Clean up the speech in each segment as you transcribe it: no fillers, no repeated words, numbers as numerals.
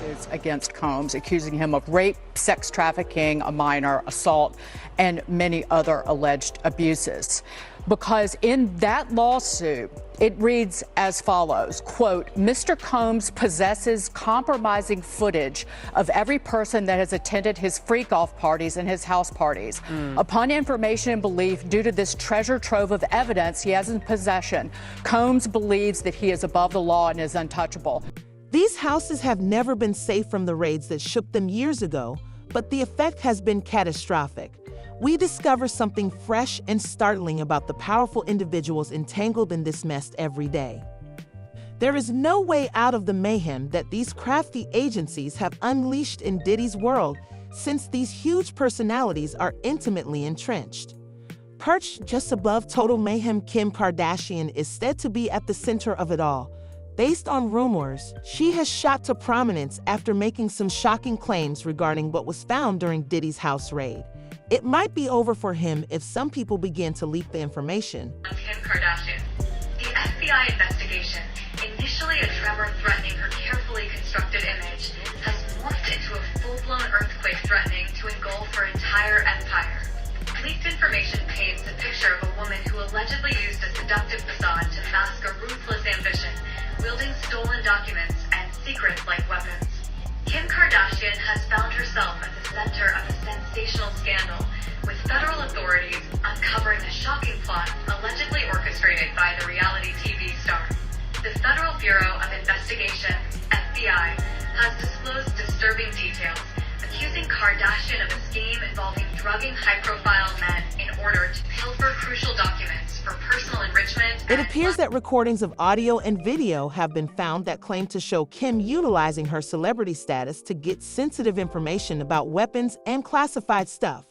lawsuits against Combs, accusing him of rape, sex trafficking, a minor, assault, and many other alleged abuses. Because in that lawsuit, it reads as follows, quote, Mr. Combs possesses compromising footage of every person that has attended his freak-off parties and his house parties. Upon information and belief, due to this treasure trove of evidence he has in possession, Combs believes that he is above the law and is untouchable. These houses have never been safe from the raids that shook them years ago, but the effect has been catastrophic. We discover something fresh and startling about the powerful individuals entangled in this mess every day. There is no way out of the mayhem that these crafty agencies have unleashed in Diddy's world, since these huge personalities are intimately entrenched. Perched just above total mayhem, Kim Kardashian is said to be at the center of it all. Based on rumors, she has shot to prominence after making some shocking claims regarding what was found during Diddy's house raid. It might be over for him if some people begin to leak the information. Kim Kardashian. The FBI investigation, initially a tremor threatening her carefully constructed image, has morphed into a full-blown earthquake threatening to engulf her entire empire. Leaked information paints a picture of a woman who allegedly used a seductive facade to mask a ruthless ambition, wielding stolen documents and secrets like weapons. Kim Kardashian has found herself at the center of a sensational scandal, with federal authorities uncovering a shocking plot allegedly orchestrated by the reality TV star. The Federal Bureau of Investigation, FBI, has disclosed disturbing details, accusing Kardashian of a scheme involving drugging high-profile men in order to pilfer crucial documents for personal enrichment. It appears that recordings of audio and video have been found that claim to show Kim utilizing her celebrity status to get sensitive information about weapons and classified stuff.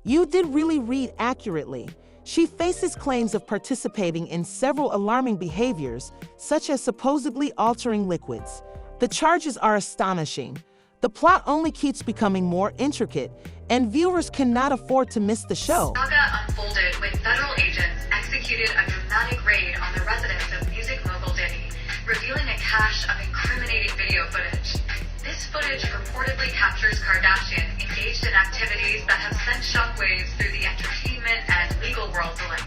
You did really read accurately. She faces claims of participating in several alarming behaviors, such as supposedly altering liquids. The charges are astonishing. The plot only keeps becoming more intricate, and viewers cannot afford to miss the show. The saga unfolded when federal agents executed a dramatic raid on the residence of music mogul Diddy, revealing a cache of incriminating video footage. This footage reportedly captures Kardashian engaged in activities that have sent shockwaves through the entertainment and legal worlds alike.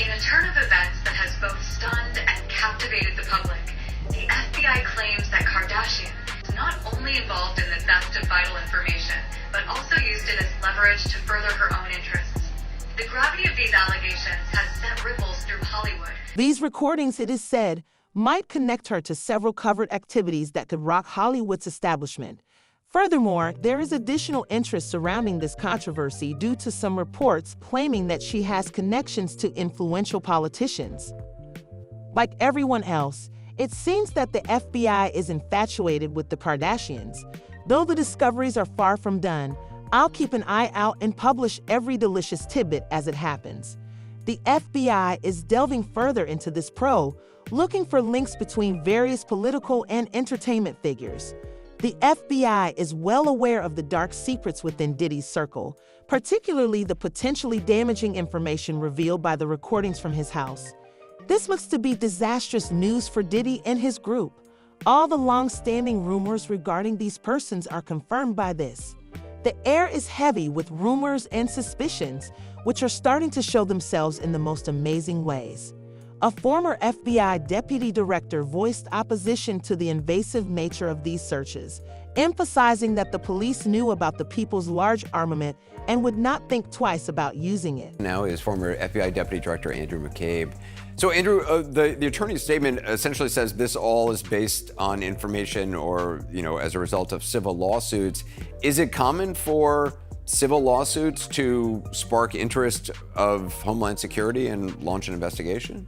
In a turn of events that has both stunned and captivated the public, the FBI claims that Kardashian is not only involved in the theft of vital information, but also used it as leverage to further her own interests. The gravity of these allegations has sent ripples through Hollywood. These recordings, it is said, might connect her to several covert activities that could rock Hollywood's establishment. Furthermore, there is additional interest surrounding this controversy due to some reports claiming that she has connections to influential politicians. Like everyone else, it seems that the FBI is infatuated with the Kardashians. Though the discoveries are far from done, I'll keep an eye out and publish every delicious tidbit as it happens. The FBI is delving further into this probe, looking for links between various political and entertainment figures. The FBI is well aware of the dark secrets within Diddy's circle, particularly the potentially damaging information revealed by the recordings from his house. This looks to be disastrous news for Diddy and his group. All the long-standing rumors regarding these persons are confirmed by this. The air is heavy with rumors and suspicions, which are starting to show themselves in the most amazing ways. A former FBI deputy director voiced opposition to the invasive nature of these searches, emphasizing that the police knew about the people's large armament and would not think twice about using it. Now is former FBI Deputy Director Andrew McCabe. So Andrew, the attorney's statement essentially says this all is based on information or, as a result of civil lawsuits. Is it common for civil lawsuits to spark interest of Homeland Security and launch an investigation?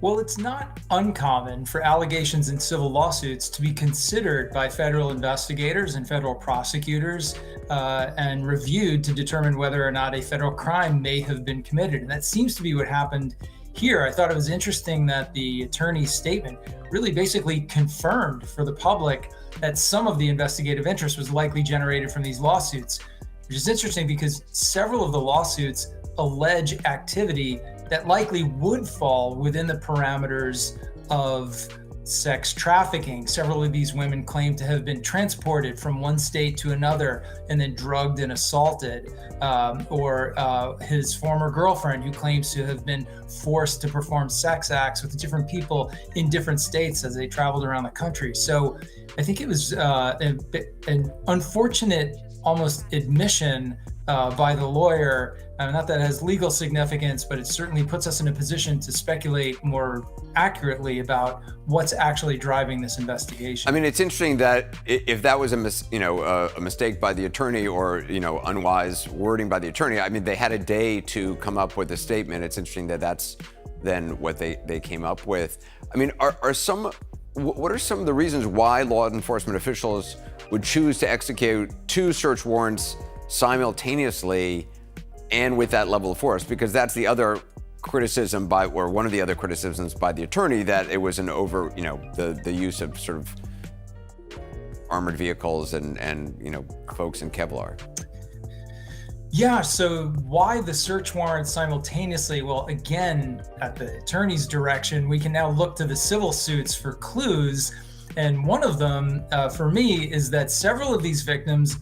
Well, it's not uncommon for allegations in civil lawsuits to be considered by federal investigators and federal prosecutors and reviewed to determine whether or not a federal crime may have been committed. And that seems to be what happened here. I thought it was interesting that the attorney's statement really basically confirmed for the public that some of the investigative interest was likely generated from these lawsuits, which is interesting because several of the lawsuits allege activity that likely would fall within the parameters of sex trafficking. Several of these women claim to have been transported from one state to another and then drugged and assaulted, or his former girlfriend who claims to have been forced to perform sex acts with different people in different states as they traveled around the country. So I think it was an unfortunate almost admission by the lawyer. Not that it has legal significance, but it certainly puts us in a position to speculate more accurately about what's actually driving this investigation. I mean, it's interesting that if that was a mistake by the attorney, or unwise wording by the attorney, I mean, they had a day to come up with a statement. It's interesting that that's then what they came up with. I mean, what are some of the reasons why law enforcement officials would choose to execute 2 search warrants simultaneously and with that level of force? Because that's the other criticism or one of the other criticisms by the attorney, that it was an over, the use of sort of armored vehicles and folks in Kevlar. Yeah, so why the search warrant simultaneously? Well, again, at the attorney's direction, we can now look to the civil suits for clues. And one of them, for me, is that several of these victims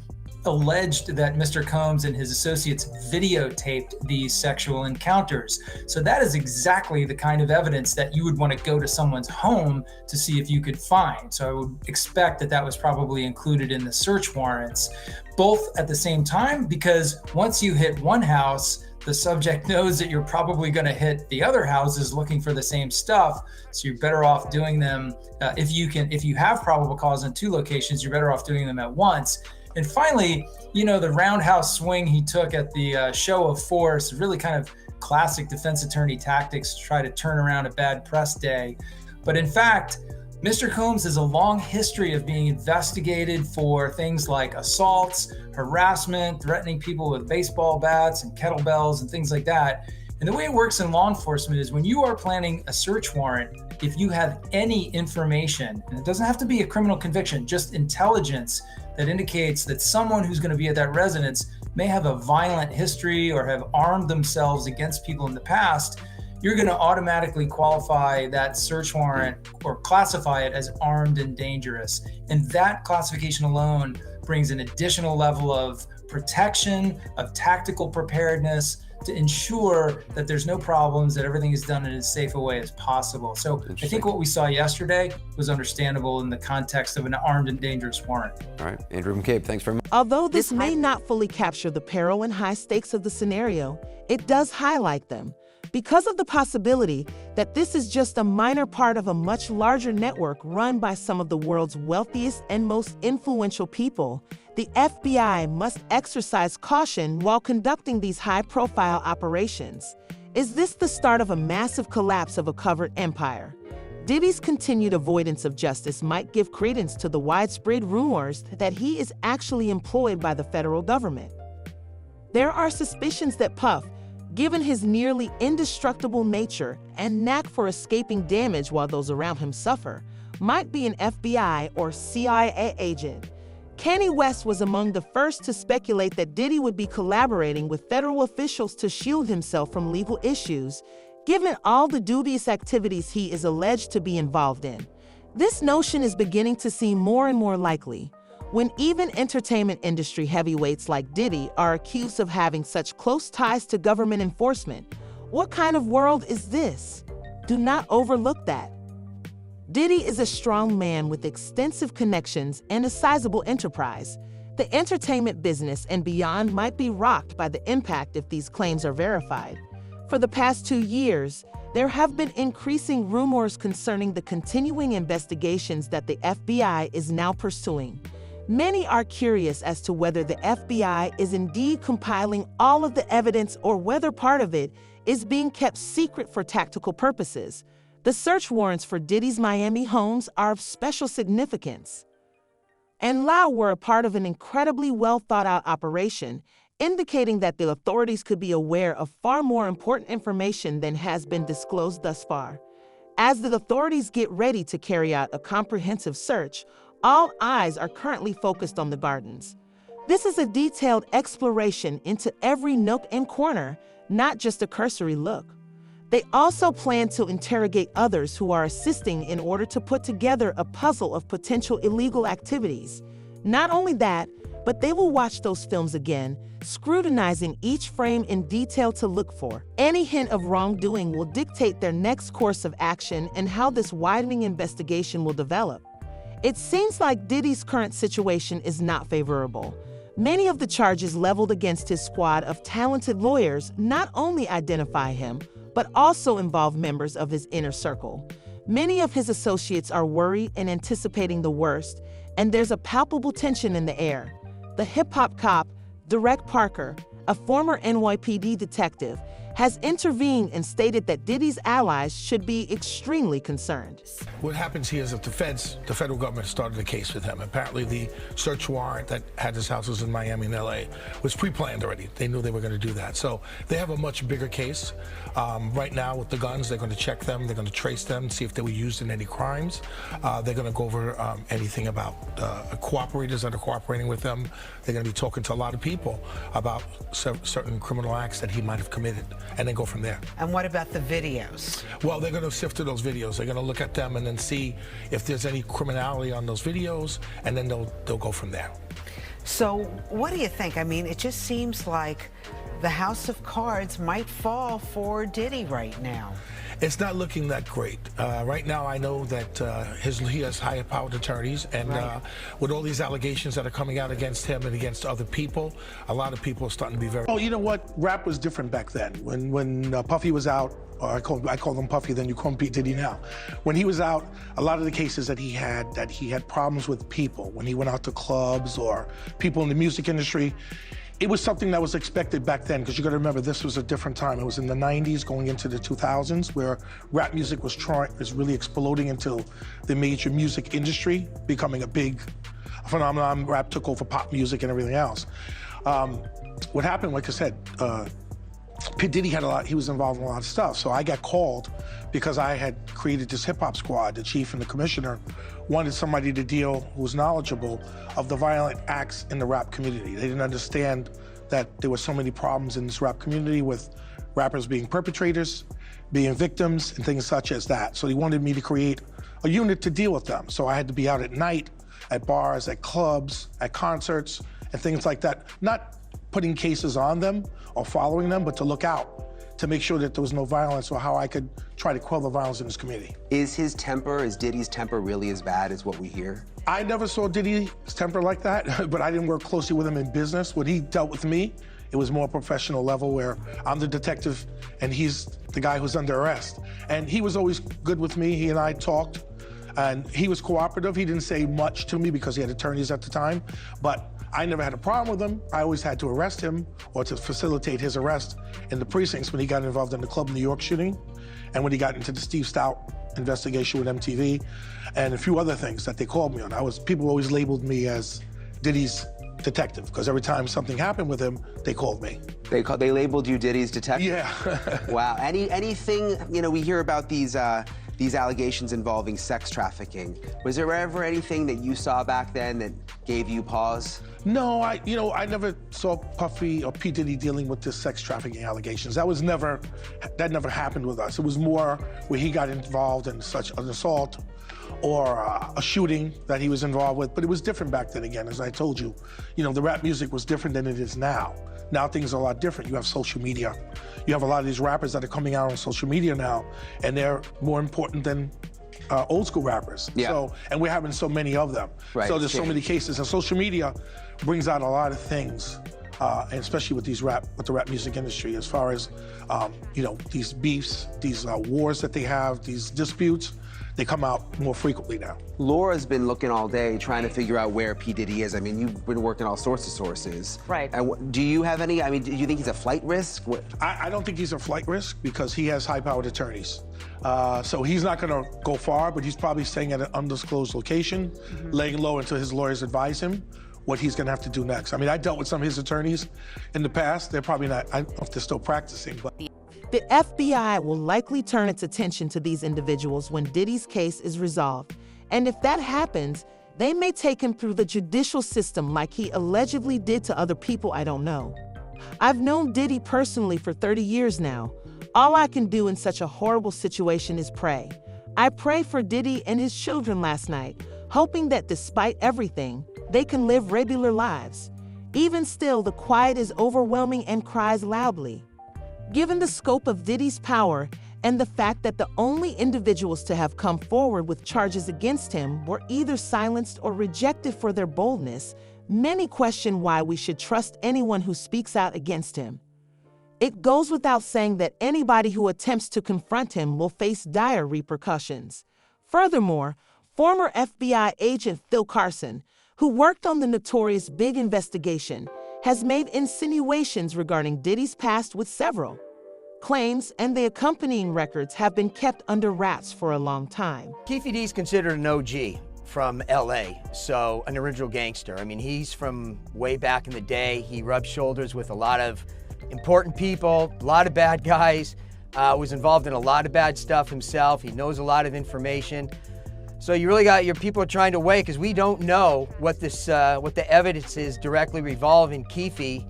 alleged that Mr. Combs and his associates videotaped these sexual encounters. So that is exactly the kind of evidence that you would want to go to someone's home to see if you could find. So I would expect that that was probably included in the search warrants, both at the same time, because once you hit one house, the subject knows that you're probably going to hit the other houses looking for the same stuff. So you're better off doing them if you have probable cause in 2 locations, you're better off doing them at once. And finally, the roundhouse swing he took at the show of force, really kind of classic defense attorney tactics to try to turn around a bad press day. But in fact, Mr. Combs has a long history of being investigated for things like assaults, harassment, threatening people with baseball bats and kettlebells and things like that. And the way it works in law enforcement is when you are planning a search warrant, if you have any information, and it doesn't have to be a criminal conviction, just intelligence that indicates that someone who's going to be at that residence may have a violent history or have armed themselves against people in the past, you're going to automatically qualify that search warrant or classify it as armed and dangerous. And that classification alone brings an additional level of protection, of tactical preparedness, to ensure that there's no problems, that everything is done in as safe a way as possible. So I think what we saw yesterday was understandable in the context of an armed and dangerous warrant. All right, Andrew McCabe, thanks very much. Although this may not fully capture the peril and high stakes of the scenario, it does highlight them. Because of the possibility that this is just a minor part of a much larger network run by some of the world's wealthiest and most influential people, the FBI must exercise caution while conducting these high-profile operations. Is this the start of a massive collapse of a covert empire? Diddy's continued avoidance of justice might give credence to the widespread rumors that he is actually employed by the federal government. There are suspicions that Puff, given his nearly indestructible nature and knack for escaping damage while those around him suffer, might be an FBI or CIA agent. Kanye West was among the first to speculate that Diddy would be collaborating with federal officials to shield himself from legal issues, given all the dubious activities he is alleged to be involved in. This notion is beginning to seem more and more likely. When even entertainment industry heavyweights like Diddy are accused of having such close ties to government enforcement, what kind of world is this? Do not overlook that. Diddy is a strong man with extensive connections and a sizable enterprise. The entertainment business and beyond might be rocked by the impact if these claims are verified. For the past 2 years, there have been increasing rumors concerning the continuing investigations that the FBI is now pursuing. Many are curious as to whether the FBI is indeed compiling all of the evidence or whether part of it is being kept secret for tactical purposes. The search warrants for Diddy's Miami homes are of special significance, and were a part of an incredibly well-thought-out operation, indicating that the authorities could be aware of far more important information than has been disclosed thus far. As the authorities get ready to carry out a comprehensive search, all eyes are currently focused on the gardens. This is a detailed exploration into every nook and corner, not just a cursory look. They also plan to interrogate others who are assisting in order to put together a puzzle of potential illegal activities. Not only that, but they will watch those films again, scrutinizing each frame in detail to look for any hint of wrongdoing will dictate their next course of action and how this widening investigation will develop. It seems like Diddy's current situation is not favorable. Many of the charges leveled against his squad of talented lawyers not only identify him, but also involve members of his inner circle. Many of his associates are worried and anticipating the worst, and there's a palpable tension in the air. The hip-hop cop, Derek Parker, a former NYPD detective, has intervened and stated that Diddy's allies should be extremely concerned. What happens here is that the federal government started a case with him. Apparently the search warrant that had his houses in Miami and LA was pre-planned already. They knew they were going to do that. So they have a much bigger case. Right now with the guns, they're going to check them, they're going to trace them, see if they were used in any crimes. They're going to go over anything about cooperators that are cooperating with them. They're going to be talking to a lot of people about certain criminal acts that he might have committed, and then go from there. And what about the videos? Well, they're going to sift through those videos. They're going to look at them and then see if there's any criminality on those videos, and then they'll go from there. So what do you think? I mean, it just seems like the house of cards might fall for Diddy right now. It's not looking that great. Right now, I know that he has high-powered attorneys, and Right. With all these allegations that are coming out against him and against other people, a lot of people are starting to be very... Oh, you know what? Rap was different back then. When Puffy was out, or I call him Puffy, then you call him P. Diddy now. When he was out, a lot of the cases that he had problems with people. When he went out to clubs or people in the music industry, it was something that was expected back then, because you got to remember, this was a different time. It was in the 90s going into the 2000s, where rap music was really exploding into the major music industry, becoming a big phenomenon. Rap took over pop music and everything else. What happened, like I said, P. Diddy he was involved in a lot of stuff. So I got called because I had created this hip hop squad. The chief and the commissioner wanted somebody to deal who was knowledgeable of the violent acts in the rap community. They didn't understand that there were so many problems in this rap community with rappers being perpetrators, being victims, and things such as that. So they wanted me to create a unit to deal with them. So I had to be out at night, at bars, at clubs, at concerts, and things like that. Not putting cases on them or following them, but to look out to make sure that there was no violence, or how I could try to quell the violence in this community. Is Diddy's temper really as bad as what we hear? I never saw Diddy's temper like that, but I didn't work closely with him in business. When he dealt with me, it was more professional level, where I'm the detective and he's the guy who's under arrest. And he was always good with me. He and I talked, and he was cooperative. He didn't say much to me because he had attorneys at the time, but I never had a problem with him. I always had to arrest him or to facilitate his arrest in the precincts when he got involved in the Club New York shooting, and when he got into the Steve Stout investigation with MTV, and a few other things that they called me on. People always labeled me as Diddy's detective, because every time something happened with him, they called me. They labeled you Diddy's detective? Yeah. Wow. Anything, we hear about these allegations involving sex trafficking. Was there ever anything that you saw back then that gave you pause? No, I never saw Puffy or P. Diddy dealing with the sex trafficking allegations. That never happened with us. It was more where he got involved in such an assault or a shooting that he was involved with. But it was different back then again, as I told you. The rap music was different than it is now. Now things are a lot different. You have social media. You have a lot of these rappers that are coming out on social media now, and they're more important than old school rappers. Yeah. And we're having so many of them. Right. So there's so many cases, and social media brings out a lot of things, and especially with the rap music industry, as far as these beefs, these wars that they have, these disputes. They come out more frequently now. Laura's been looking all day trying to figure out where P. Diddy is. I mean, you've been working all sorts of sources. Right. And do you have any, do you think he's a flight risk? I don't think he's a flight risk, because he has high-powered attorneys. So he's not gonna go far, but he's probably staying at an undisclosed location, laying low until his lawyers advise him what he's gonna have to do next. I mean, I dealt with some of his attorneys in the past. They're probably not, I don't know if they're still practicing, but. The FBI will likely turn its attention to these individuals when Diddy's case is resolved. And if that happens, they may take him through the judicial system like he allegedly did to other people I don't know. I've known Diddy personally for 30 years now. All I can do in such a horrible situation is pray. I prayed for Diddy and his children last night, hoping that despite everything, they can live regular lives. Even still, the quiet is overwhelming and cries loudly. Given the scope of Diddy's power and the fact that the only individuals to have come forward with charges against him were either silenced or rejected for their boldness, many question why we should trust anyone who speaks out against him. It goes without saying that anybody who attempts to confront him will face dire repercussions. Furthermore, former FBI agent Phil Carson, who worked on the notorious Big investigation, has made insinuations regarding Diddy's past with several claims, and the accompanying records have been kept under wraps for a long time. Keefe D is considered an OG from LA, so an original gangster. I mean, he's from way back in the day. He rubbed shoulders with a lot of important people, a lot of bad guys, was involved in a lot of bad stuff himself. He knows a lot of information. So you really got your people are trying to weigh, because we don't know what this, what the evidence is directly revolving Keefe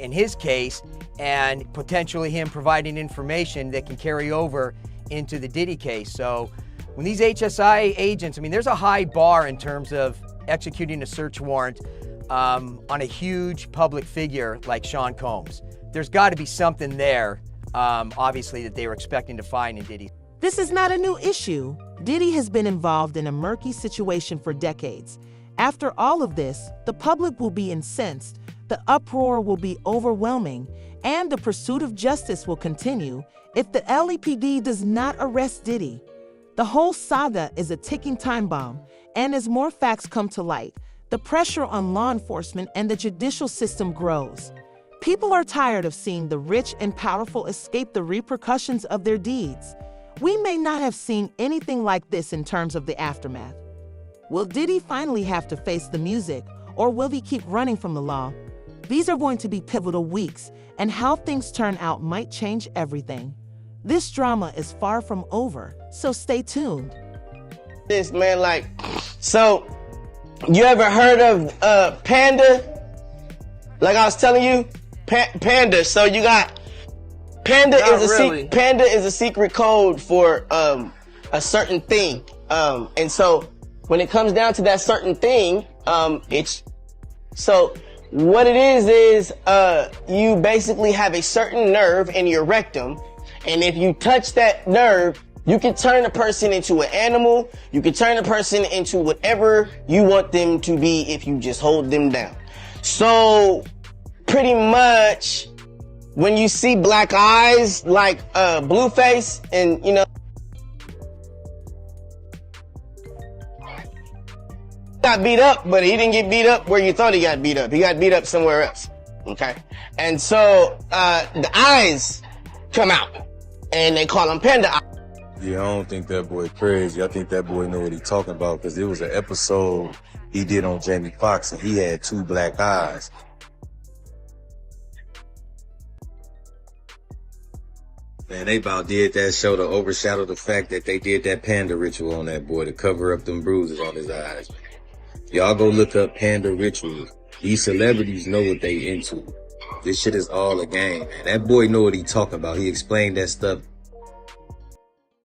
in his case, and potentially him providing information that can carry over into the Diddy case. So when these HSI agents, I mean, there's a high bar in terms of executing a search warrant on a huge public figure like Sean Combs. There's got to be something there, obviously, that they were expecting to find in Diddy. This is not a new issue. Diddy has been involved in a murky situation for decades. After all of this, the public will be incensed, the uproar will be overwhelming, and the pursuit of justice will continue if the LAPD does not arrest Diddy. The whole saga is a ticking time bomb, and as more facts come to light, the pressure on law enforcement and the judicial system grows. People are tired of seeing the rich and powerful escape the repercussions of their deeds. We may not have seen anything like this in terms of the aftermath. Will Diddy finally have to face the music, or will he keep running from the law? These are going to be pivotal weeks, and how things turn out might change everything. This drama is far from over, so stay tuned. This man, like, so you ever heard of Panda? Like I was telling you, Panda. So you got Panda is a secret code for a certain thing, and so when it comes down to that certain thing, it's so. What it is you basically have a certain nerve in your rectum, and if you touch that nerve, you can turn a person into an animal, you can turn a person into whatever you want them to be if you just hold them down. So, pretty much, when you see black eyes, like Blueface, and you know, got beat up, but he didn't get beat up where you thought he got beat up. He got beat up somewhere else. Okay? And so, the eyes come out, and they call him Panda Eyes. Yeah, I don't think that boy crazy. I think that boy know what he's talking about, because there was an episode he did on Jamie Foxx, and he had 2 black eyes. Man, they about did that show to overshadow the fact that they did that panda ritual on that boy to cover up them bruises on his eyes. Y'all go look up panda rituals. These celebrities know what they into. This shit is all a game, man. That boy know what he talking about. He explained that stuff